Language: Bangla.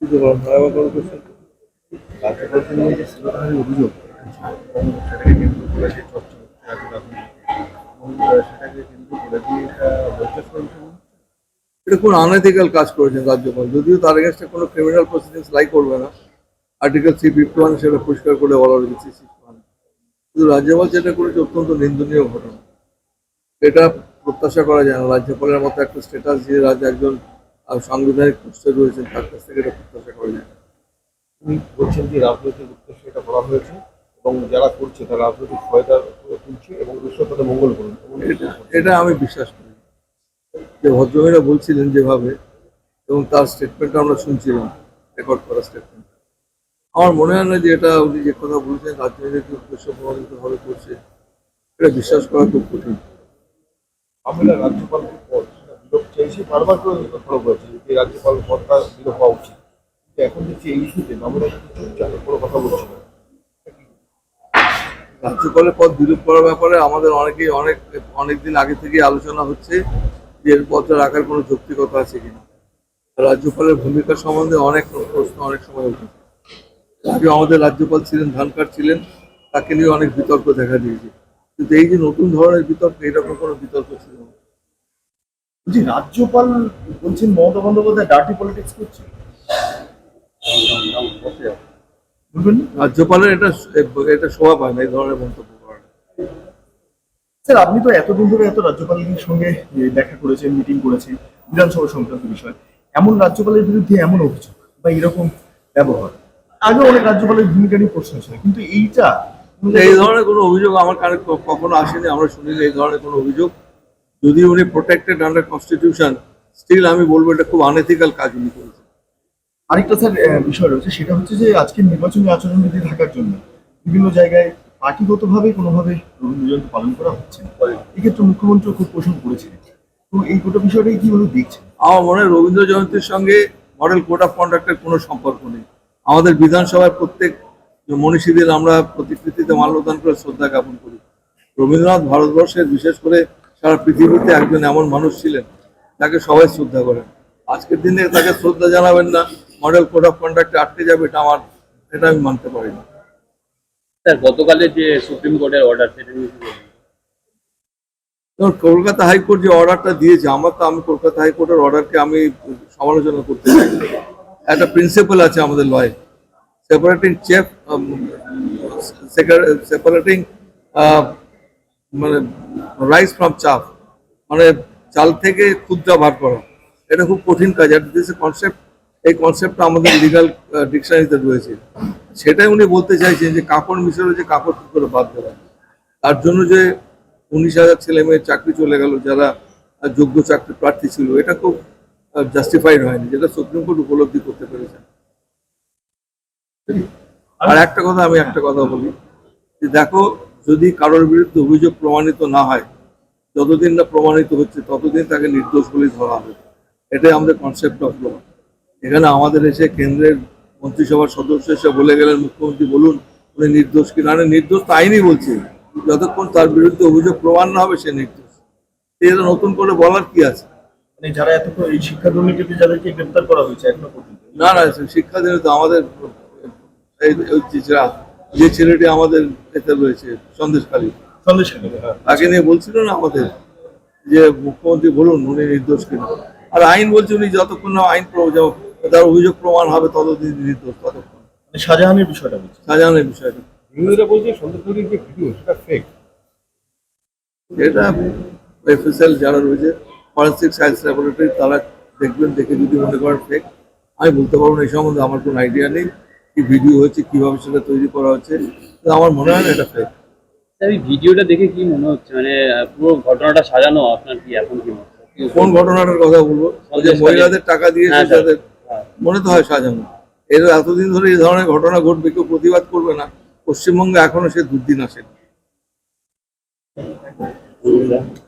কিছু বলার নয়, আবার কোনো কোশ্চেন? রাজ্যপালকে নিয়ে যে শিরোধারী অভিযোগ এবং সেটাকে কেন্দ্র করে যে চর্চা হচ্ছে রাজ্য রাজনীতিতে এবং সেটাকে কেন্দ্র করে দিয়ে এটা বৈঠক করেছে। এটা কোন আনএথিক্যাল কাজ করেছেন রাজ্যপাল, যদিও তার এগেনস্টে কোনো ক্রিমিনাল প্রসিডিংস লাই করবে না। আর্টিকেল 351 সেটা পরিষ্কার করে বলা রয়েছে। কিন্তু রাজ্যপাল যেটা করেছে অত্যন্ত নিন্দনীয় ঘটনা। এটা প্রত্যাশা করা যায় না রাজ্যপালের মতো একটা স্ট্যাটাস, যে রাজ্য একজন সাংবিধানিক পোস্টে রয়েছেন, তার কাছ থেকে এটা প্রত্যাশা করা যায় না। তিনি বলছেন যে রাজনৈতিক উদ্দেশ্যে এটা করা হয়েছে এবং যারা করছে তারা রাজনৈতিক সহায়তা তুলছে এবং ঈশ্বর তাদের মঙ্গল করুন। এটা এটা আমি বিশ্বাস করি। যে ভদ্রমহিলা বলছিলেন যেভাবে, এবং তার স্টেটমেন্টটা আমরা শুনছিলাম, রেকর্ড করা স্টেটমেন্ট, আমার মনে হয় না যে এটা উনি যে কথা বলছেন রাজনৈতিক উদ্দেশ্য প্রমাণিতভাবে করছে। এটা বিশ্বাস করা খুব কঠিন। আমরা রাজ্যপালকে পদ সেটা বিলোপ চাইছি, বারবার করে খড়গ হয়েছে যে রাজ্যপাল পদটা বিলোপ হওয়া উচিত। কিন্তু এখন দেখছি এই ইস্যুতে আমরা কিন্তু চুপচাপ কোনো কথা বলছি না। রাজ্যপালের পদ বিলোপ করার ব্যাপারে আমাদের অনেকেই অনেকদিন আগে থেকে আলোচনা হচ্ছে যে এর পদটা রাখার কোনো যৌক্তিকতা আছে কিনা। রাজ্যপালের ভূমিকা সম্বন্ধে অনেক প্রশ্ন অনেক সময় উঠেছে। আগে আমাদের রাজ্যপাল ছিলেন, ধানকার ছিলেন, তাকে নিয়ে অনেক বিতর্ক দেখা দিয়েছে। কিন্তু এই যে নতুন ধরনের বিতর্ক, এরকম কোনো বিতর্ক ছিল না। যে রাজ্যপাল বলছেন মমতা বন্দ্যোপাধ্যায় ডার্টি পলিটিক্স করছে, বলবেন না? রাজ্যপালের এটা এটা শোভা পায় না এই ধরনের মন্তব্য করা। স্যার আপনি তো এতদিন ধরে এত রাজ্যপালের সঙ্গে দেখা করেছেন, মিটিং করেছেন বিধানসভা সংক্রান্ত বিষয়, এমন রাজ্যপালের বিরুদ্ধে এমন অভিযোগ বা এরকম ব্যবহার আগে অনেক রাজ্যপালের ভূমিকা নিয়ে প্রশ্ন ছিল, কিন্তু এইটা এই ধরনের কোনো অভিযোগ আমার কানে কখনো আসেনি, আমরা শুনিনি এই ধরনের কোনো অভিযোগ। যদি উনি প্রোটেক্টেড আন্ডার কনস্টিটিউশন, স্টিল আমি বলবো এটা খুব আনএথিক্যাল কাজ উনি করেছেন। আরেকটা স্যার বিষয় রয়েছে, সেটা হচ্ছে যে আজকে নির্বাচনী আচরণবিধি থাকার জন্য বিভিন্ন জায়গায় পার্টিগতভাবে কোনোভাবে রবীন্দ্র জয়ন্তী পালন করা হচ্ছে না। এক্ষেত্রে মুখ্যমন্ত্রী খুব প্রশ্ন করেছেন, তো এই গোটা বিষয়টাই কিভাবে দেখছেন? আমার মনে হয় রবীন্দ্র জয়ন্তীর সঙ্গে মডেল কোড অফ কন্ডাক্টের কোনো সম্পর্ক নেই। আমাদের বিধানসভার প্রত্যেক মনীষীদের আমরা প্রতিকৃতিতে মাল্যদান করে শ্রদ্ধা জ্ঞাপন করি। রবীন্দ্রনাথ ভারতবর্ষের, বিশেষ করে সারা পৃথিবীতে একজন এমন মানুষ ছিলেন তাকে সবাই শ্রদ্ধা করেন। আজকের দিনে তাকে শ্রদ্ধা জানাবেন না, মডেল কোড অফ কন্ডাক্টে আটকে যাবে, এটা আমি মানতে পারি না। স্যার গতকালের যে সুপ্রিম কোর্টের অর্ডার সেটা নিয়ে কি বলবেন? যেমন কলকাতা হাইকোর্ট যে অর্ডারটা দিয়েছে, আমি কলকাতা হাইকোর্টের অর্ডারকে আমি সমালোচনা করতে চাই। একটা প্রিন্সিপাল আছে আমাদের লয়ে, সেপারেটিং চেফ, সেপারেটিং মানে রাইস ফ্রম চাফ, মানে চাল থেকে ক্ষুদ্রা বার করা। এটা খুব কঠিন কাজ, একটা দেশের কনসেপ্ট। এই কনসেপ্টটা আমাদের লিগাল ডিকশনারিতে রয়েছে। সেটাই উনি বলতে চাইছেন যে কাপড় মিশরে যে কাপড় কি করে বাদ দেওয়া, তার জন্য যে 19,000 ছেলে মেয়ের চাকরি চলে গেল যারা যোগ্য চাকরি প্রার্থী ছিল, এটা খুব জাস্টিফাইড হয়নি, যেটা সুপ্রিম কোর্ট উপলব্ধি করতে পেরেছেন। আর একটা কথা বলি, যে দেখো, যদি কারোর বিরুদ্ধে অভিযোগ প্রমাণিত না হয়, যতদিন না প্রমাণিত হচ্ছে ততদিন তাকে নির্দোষ বলে ধরা হবে। এটাই আমাদের কনসেপ্ট অফ ল। এখানে আমাদের এসে কেন্দ্রের মন্ত্রিসভার সদস্য এসে বলে গেলেন মুখ্যমন্ত্রী বলুন উনি নির্দোষ কিনা। নির্দোষ তো আইনই বলছে, যতক্ষণ তার বিরুদ্ধে অভিযোগ প্রমাণ না হবে সে নির্দোষ। এটা নতুন করে বলার কি আছে? মানে যারা এতক্ষণ এই শিক্ষা দুর্নীতিতে যাদেরকে গ্রেপ্তার করা হয়েছে এখনো পর্যন্ত, না না, শিক্ষা দিনে তো আমাদের যে ছেলেটি আমাদের এতে রয়েছে সন্দেশখালী, সন্দেশখালী, তাকে নিয়ে বলছিল না আমাদের যে মুখ্যমন্ত্রী বলুন উনি নির্দোষ কিনা। আর আইন বলছে উনি যতক্ষণ না তার অভিযোগ প্রমাণ হবে ততদিন নির্দোষ। ততক্ষণ মানে শাহজাহানের বিষয়টা বলছে, শাহজাহানের বিষয়টা বিরোধীরা বলছে সন্দেশখালীর যে ভিডিও সেটা ফেক। এটা এফএসএল যারা রয়েছে, ফরেন্সিক সায়েন্স ল্যাবরেটরি, তারা দেখবেন, দেখে যদি মনে করেন ফেক। আমি বলতে পারবো না, এই সম্বন্ধে আমার কোনো আইডিয়া নেই কি ভিডিও হচ্ছে, কিভাবে সেটা তৈরি করা হচ্ছে। আমার মনে হয় না এটা ফেক। স্যার এই ভিডিওটা দেখে কি মনে হচ্ছে, মানে পুরো ঘটনাটা সাজানো? আপনার কি এখন কি মনে হচ্ছে? কোন ঘটনাটার কথা বলবো? ওই যে মহিলাদের টাকা দিয়েছে, হ্যাঁ, স্যার। তাদের মনে তো হয় সাজানো। এর এতদিন ধরে এই ধরনের ঘটনা ঘটবে, কেউ প্রতিবাদ করবে না। পশ্চিমবঙ্গে এখনো সে দুর্দিন আসেনি।